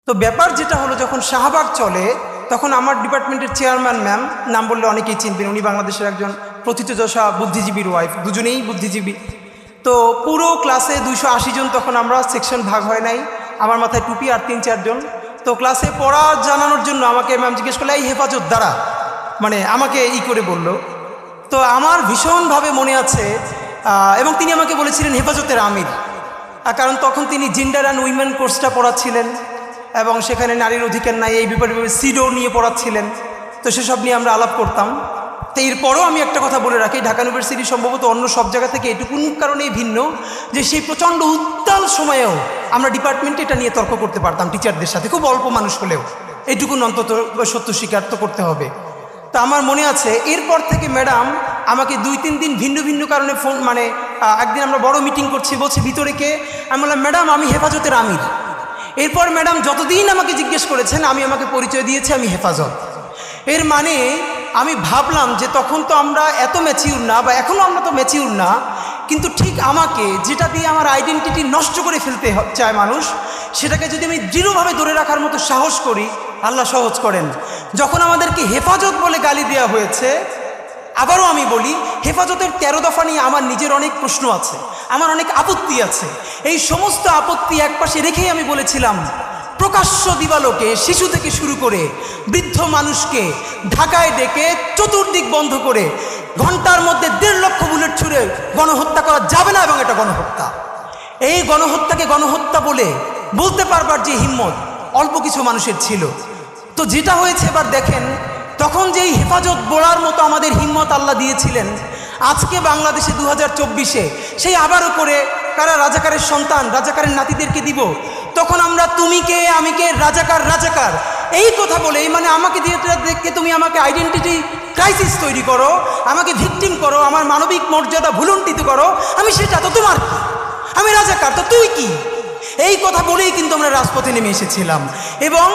তো ব্যাপার যেটা হলো, যখন শাহবাগ চলে তখন আমার ডিপার্টমেন্টের চেয়ারম্যান ম্যাম, নাম বললে অনেকেই চিনবেন, উনি বাংলাদেশের একজন প্রথিতযশা বুদ্ধিজীবীর ওয়াইফ, দুজনেই বুদ্ধিজীবী। তো পুরো ক্লাসে 280 জন, তখন আমরা সেকশন ভাগ হয় নাই, আমার মাথায় টুপি আর 3-4 জন। তো ক্লাসে পড়া জানানোর জন্য আমাকে ম্যাম জিজ্ঞেস করলে, এই হেফাজত দ্বারা, মানে আমাকে করে বলল। তো আমার ভীষণভাবে মনে আছে, এবং তিনি আমাকে বলেছিলেন হেফাজতের আমির, কারণ তখন তিনি জেন্ডার অ্যান্ড উইমেন কোর্সটা পড়াচ্ছিলেন এবং সেখানে নারীর অধিকার নাই এই ব্যাপারে সিডো নিয়ে পড়াচ্ছিলেন। তো সেসব নিয়ে আমরা আলাপ করতাম। তো এরপরও আমি একটা কথা বলে রাখি, ঢাকা ইউনিভার্সিটি সম্ভবত অন্য সব জায়গা থেকে এটুকুন কারণেই ভিন্ন যে সেই প্রচণ্ড উত্তাল সময়েও আমরা ডিপার্টমেন্টে এটা নিয়ে তর্ক করতে পারতাম টিচারদের সাথে, খুব অল্প মানুষ হলেও এটুকুন অন্তত সত্য স্বীকার তো করতে হবে। তা আমার মনে আছে এরপর থেকে ম্যাডাম আমাকে 2-3 দিন ভিন্ন ভিন্ন কারণে ফোন, মানে একদিন আমরা বড় মিটিং করছি, বলছি ভিতরে কে, আমি বললাম ম্যাডাম আমি হেফাজতের আমির। এরপর ম্যাডাম যতদিন আমাকে জিজ্ঞেস করেছেন আমি আমাকে পরিচয় দিয়েছি আমি হেফাজত। এর মানে আমি ভাবলাম যে তখন তো আমরা এত ম্যাচিউর না, বা এখনও আমরা তো ম্যাচিউর না, কিন্তু ঠিক আমাকে যেটা দিয়ে আমার আইডেন্টিটি নষ্ট করে ফেলতে চায় মানুষ, সেটাকে যদি আমি দৃঢ়ভাবে ধরে রাখার মতো সাহস করি, আল্লাহ সহজ করেন। যখন আমাদেরকে হেফাজত বলে গালি দেওয়া হয়েছে, আবারও আমি বলি, হেফাজতের 13 দফা নিয়ে আমার নিজের অনেক প্রশ্ন আছে, আমার অনেক আপত্তি আছে। এই সমস্ত আপত্তি একপাশে রেখেই আমি বলেছিলাম, প্রকাশ্য দিবালোকে শিশু থেকে শুরু করে বৃদ্ধ মানুষকে ঢাকায় ডেকে চতুর্দিক বন্ধ করে ঘন্টার মধ্যে 1.5 লক্ষ বুলেট ছুঁড়ে গণহত্যা করা যাবে না, এবং এটা গণহত্যা। এই গণহত্যাকে গণহত্যা বলে বলতে পারবার যে হিম্মত অল্প কিছু মানুষের ছিল। তো যেটা হয়েছে এবার দেখেন, তখন যেই হেফাজত বলার মতো আমাদের হিম্মত আল্লাহ দিয়েছিলেন, আজকে বাংলাদেশে 2024-এ সেই আবারও করে কারা রাজাকারের সন্তান, রাজাকারের নাতিদেরকে দিব, তখন আমরা তুমি কে আমি কে, রাজাকার রাজাকার এই কথা বলে, মানে আমাকে দেখে তুমি আমাকে আইডেন্টিটি ক্রাইসিস তৈরি করো, আমাকে ভিকটিম করো, আমার মানবিক মর্যাদা ভুলুণ্ঠিত করো, আমি সেটা তো তোমার, আমি রাজাকার তো তুই কি, এই কথা বলেই কিন্তু আমরা রাজপথে নেমে এসেছিলাম এবং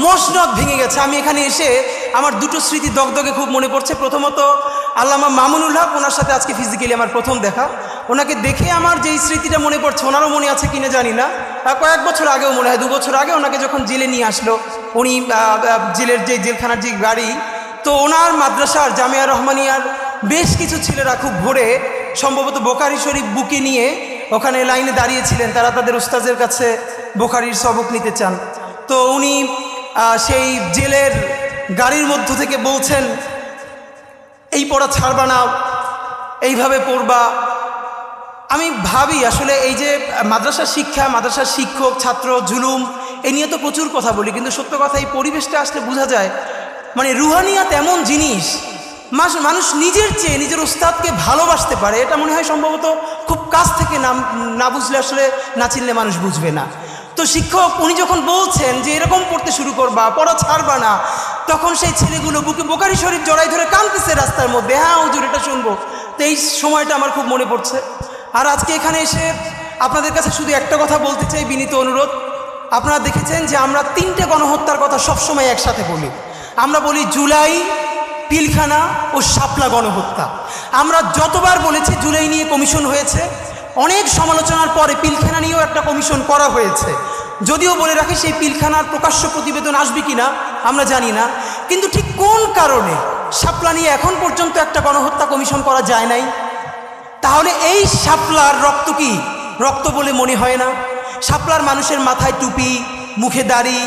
মসনদ ভেঙে গেছে। আমি এখানে এসে আমার দুটো স্মৃতি দগদগে খুব মনে পড়ছে। প্রথমত আল্লামা মামুনুল হক, ওনার সাথে আজকে ফিজিক্যালি আমার প্রথম দেখা, ওনাকে দেখে আমার যেই স্মৃতিটা মনে পড়ছে, ওনারও মনে আছে কিনা জানি না, কয়েক বছর আগেও মনে হয় 2 বছর আগে ওনাকে যখন জেলে নিয়ে আসলো, উনি জেলের যে জেলখানার যে গাড়ি, তো ওনার মাদ্রাসার জামিয়া রহমানিয়ার বেশ কিছু ছেলেরা খুব ভোরে সম্ভবত বোখারি শরীফ বুকে নিয়ে ওখানে লাইনে দাঁড়িয়েছিলেন, তারা তাদের উস্তাদের কাছে বোখারির সবক নিতে চান। তো উনি সেই জেলের গাড়ির মধ্য থেকে বলছেন, এই পড়া ছাড়বা না, এইভাবে পড়বা। আমি ভাবি আসলে এই যে মাদ্রাসার শিক্ষা, মাদ্রাসার শিক্ষক ছাত্র জুলুম, এই নিয়ে তো প্রচুর কথা বলি, কিন্তু সত্য কথা এই পরিবেশটা আসলে বোঝা যায়, মানে রুহানিয়াত এমন জিনিস, মানুষ নিজের চেয়ে নিজের উস্তাদকে ভালোবাসতে পারে, এটা মনে হয় সম্ভবত খুব কাছ থেকে না বুঝলে, আসলে না চিনলে মানুষ বুঝবে না। তো শিক্ষক উনি যখন বলছেন যে এরকম পড়তে শুরু করবা, পড়া ছাড়বা না, তখন সেই ছেলেগুলো বুকে বোখারি শরীফ জড়াই ধরে কাঁদতেছে রাস্তার মধ্যে, হ্যাঁ হুজুর এটা শুনবো। তো এই সময়টা আমার খুব মনে পড়ছে। আর আজকে এখানে এসে আপনাদের কাছে শুধু একটা কথা বলতে চাই, বিনীত অনুরোধ। আপনারা দেখেছেন যে আমরা 3টে গণহত্যার কথা সবসময় একসাথে বলি। আমরা বলি জুলাই, পিলখানা ও শাপলা গণহত্যা। আমরা যতবার বলেছি জুলাই নিয়ে কমিশন হয়েছে, অনেক সমালোচনার পরে পিলখানা নিয়েও একটা কমিশন করা হয়েছে। যদিও বলে রাখি সেই পিলখানার প্রকাশ্য প্রতিবেদন আসবে কিনা আমরা জানি না, কিন্তু ঠিক কোন কারণে শাপলা নিয়ে এখন পর্যন্ত একটা গণহত্যা কমিশন করা যায় নাই? তাহলে এই শাপলার রক্ত কি রক্ত বলে মনে হয় না? শাপলার মানুষের মাথায় টুপি, মুখে দাড়ি,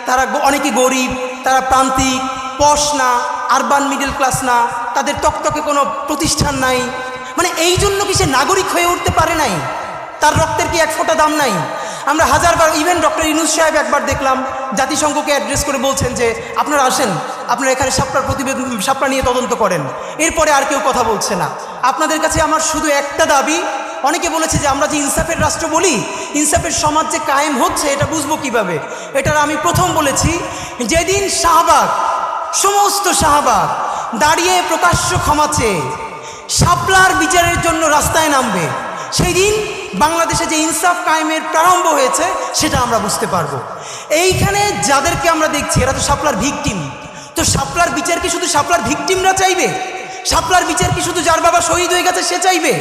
তারা অনেকে গরিব, তারা প্রান্তিক, পশ না, আরবান মিডল ক্লাস না, তাদের তকতকে কোনো প্রতিষ্ঠান নাই, মানে এই জন্য কি সে নাগরিক হয়ে উঠতে পারে নাই? তার রক্তের কি এক ফোঁটা দাম নাই? আমরা হাজারবার, ইভেন ডক্টর ইউনূস সাহেব একবার দেখলাম জাতিসংঘকে অ্যাড্রেস করে বলছেন যে আপনারা আসেন, আপনারা এখানে শাপলার প্রতিবেদন, শাপলা নিয়ে তদন্ত করেন। এরপরে আর কেউ কথা বলছে না। আপনাদের কাছে আমার শুধু একটা দাবি, অনেকে বলেছে যে আমরা যে ইনসাফের রাষ্ট্র বলি, ইনসাফের সমাজ যে কায়েম হচ্ছে এটা বুঝবো কিভাবে? এটার আমি প্রথম বলেছি, যেদিন শাহবাগ, সমস্ত শাহবাগ দাঁড়িয়ে প্রকাশ্য ক্ষমা চেয়ে শাপলার বিচারের জন্য রাস্তায় নামবে, সেই দিন বাংলাদেশে যে ইনসাফ কায়েমের প্রারম্ভ হয়েছে সেটা আমরা বুঝতে পারবো। এইখানে যাদেরকে আমরা দেখছি এরা তো শাপলার ভিকটিম। তো শাপলার বিচার কি শুধু শাপলার ভিকটিমরা চাইবে? শাপলার বিচার কি শুধু যার বাবা শহীদ হয়ে গেছে সে চাইবে?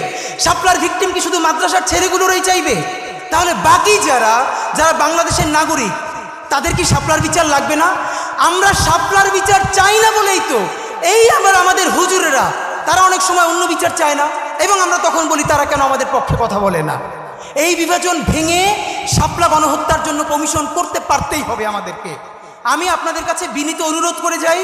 শাপলার ভিকটিম কি শুধু মাদ্রাসার ছেলেগুলোরই চাইবে? তাহলে বাকি যারা বাংলাদেশের নাগরিক, তাদের কি শাপলার বিচার লাগবে না? আমরা শাপলার বিচার চাই না বলেই তো এই আমাদের হুজুরেরা তারা অনেক সময় অন্য বিচার চায় না, এবং আমরা তখন বলি তারা কেন আমাদের পক্ষে কথা বলে না। এই বিভাজন ভেঙে শাপলা গণহত্যার জন্য কমিশন করতে পারতেই হবে আমাদেরকে। আমি আপনাদের কাছে বিনীত অনুরোধ করে যাই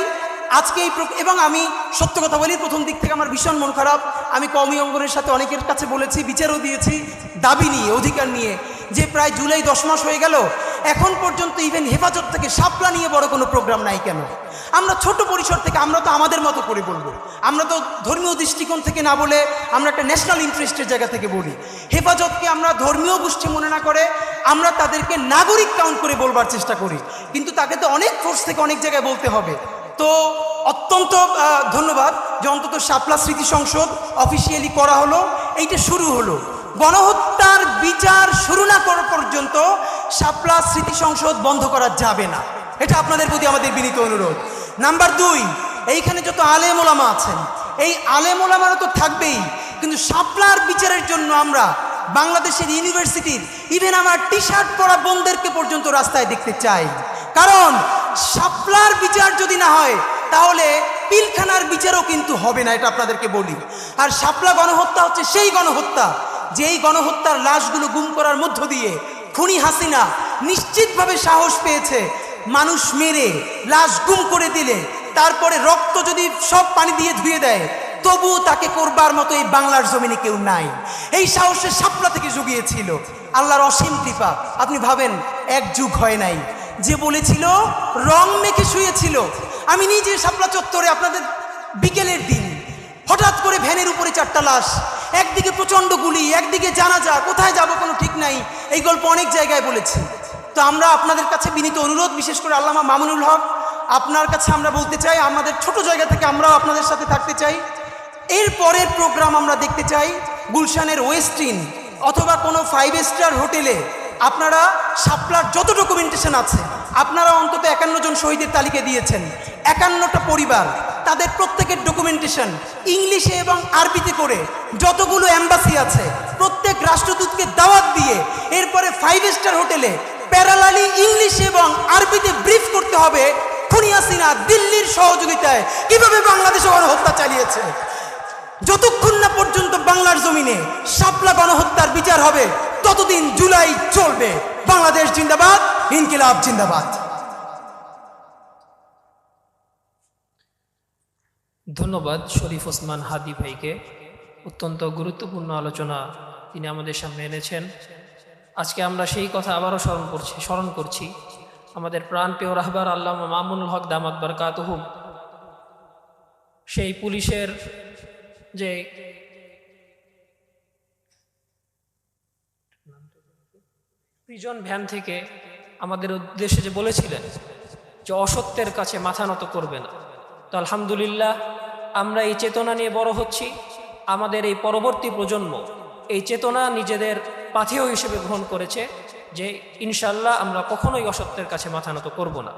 আজকে এবং আমি সত্য কথা বলি, প্রথম দিক থেকে আমার ভীষণ মন খারাপ। আমি কওমি অঙ্গনের সাথে অনেকের কাছে বলেছি, বিচারও দিয়েছি দাবি নিয়ে, অধিকার নিয়ে, যে প্রায় জুলাই 10 মাস হয়ে গেল, এখন পর্যন্ত ইভেন হেফাজত থেকে শাপলা নিয়ে বড় কোনো প্রোগ্রাম নাই কেন? আমরা ছোট পরিসর থেকে, আমরা তো আমাদের মতো করে বলবো, আমরা তো ধর্মীয় দৃষ্টিকোণ থেকে না বলে আমরা একটা ন্যাশনাল ইন্টারেস্টের জায়গা থেকে বলি। হেফাজতকে আমরা ধর্মীয় গোষ্ঠী মনে না করে আমরা তাদেরকে নাগরিক কাউন্ট করে বলবার চেষ্টা করি, কিন্তু তাকে তো অনেক ফোর্স থেকে অনেক জায়গায় বলতে হবে। তো অত্যন্ত ধন্যবাদ যে অন্তত শাপলা স্মৃতি সংসদ অফিসিয়ালি করা হলো, এইটা শুরু হলো। গণহত্যার বিচার শুরু না করা পর্যন্ত শাপলা স্মৃতি সংসদ বন্ধ করা যাবে না, এটা আপনাদের প্রতি আমাদের বিনীত অনুরোধ। নাম্বার 2, এইখানে যত আলেম ওলামা আছেন, এই আলেম ওলামারা তো থাকবেই, কিন্তু শাপলার বিচারের জন্য আমরা বাংলাদেশের ইউনিভার্সিটির ইভেন আমার টি শার্ট পরা বোনদেরকে পর্যন্ত রাস্তায় দেখতে চাই। কারণ শাপলার বিচার যদি না হয় তাহলে পিলখানার বিচারও কিন্তু হবে না, এটা আপনাদেরকে বলি। আর শাপলা গণহত্যা হচ্ছে সেই গণহত্যা যেই গণহত্যার লাশগুলো গুম করার মধ্য দিয়ে খুনি হাসিনা নিশ্চিতভাবে সাহস পেয়েছে মানুষ মেরে লাশ গুম করে দিলে তারপরে রক্ত যদি সব পানি দিয়ে ধুয়ে দেয় তবুও তাকে করবার মতো এই বাংলার জমিনে কেউ নাই। এই সাহসে শাপলা থেকে জুগিয়েছিল আল্লাহর অসীম কৃপা। আপনি ভাবেন 1 যুগ হয় নাই, যে বলেছিল রং মেখে শুয়েছিল। আমি নিজে শাপলা চত্বরে আপনাদের বিকেলের দিন হঠাৎ করে ভ্যানের উপরে 4টা লাশ, একদিকে প্রচণ্ড গুলি, একদিকে জানাজা, কোথায় যাব কোনো ঠিক নাই। এই গল্প অনেক জায়গায় বলেছি। তো আমরা আপনাদের কাছে বিনীত অনুরোধ, বিশেষ করে আল্লামা মামুনুল হক, আপনার কাছে আমরা বলতে চাই, আমাদের ছোট জায়গা থেকে আমরাও আপনাদের সাথে থাকতে চাই। এর পরের প্রোগ্রাম আমরা দেখতে চাই গুলশানের ওয়েস্টিন অথবা কোনো 5 স্টার হোটেলে আপনারা শাপলার যত ডকুমেন্টেশন আছে, আপনারা অন্তত 51 জন শহীদের তালিকা দিয়েছেন, 51টা পরিবার, তাদের প্রত্যেকের ডকুমেন্টেশন ইংলিশে এবং আরবিতে করে যতগুলো এম্বাসি আছে প্রত্যেক রাষ্ট্রদূতকে দাওয়াত দিয়ে এরপরে 5 স্টার হোটেলে প্যারালালি ইংলিশ এবং আরবিতে ব্রিফ করতে হবে খুনি হাসিনা দিল্লির সহযোগিতায় কিভাবে বাংলাদেশে গণহত্যা চালিয়েছে। যতক্ষণ না পর্যন্ত বাংলার জমিনে শাপলা গণহত্যার বিচার হবে ততদিন জুলাই চলবে। বাংলাদেশ জিন্দাবাদ, ইনকিলাব জিন্দাবাদ। ধন্যবাদ শরীফ ওসমান হাদি ভাইকে, অত্যন্ত গুরুত্বপূর্ণ আলোচনা তিনি আমাদের সামনে এনেছেন। আজকে আমরা সেই কথা আবারও স্মরণ করছি আমাদের প্রাণপ্রিয় রাহবার আল্লামা মামুনুল হক দামাত বারকাতুহু সেই পুলিশের যে প্রিজন ভ্যান থেকে আমাদের উদ্দেশ্যে যে বলেছিলেন যে অসত্যের কাছে মাথা নত করবে না। তো আলহামদুলিল্লাহ আমরা এই চেতনা নিয়ে বড় হচ্ছি। আমাদের এই পরবর্তী প্রজন্ম এই চেতনা নিজেদের পাথেয় হিসেবে গ্রহণ করেছে যে ইনশাল্লাহ আমরা কখনোই অসত্যের কাছে মাথা নত করব না।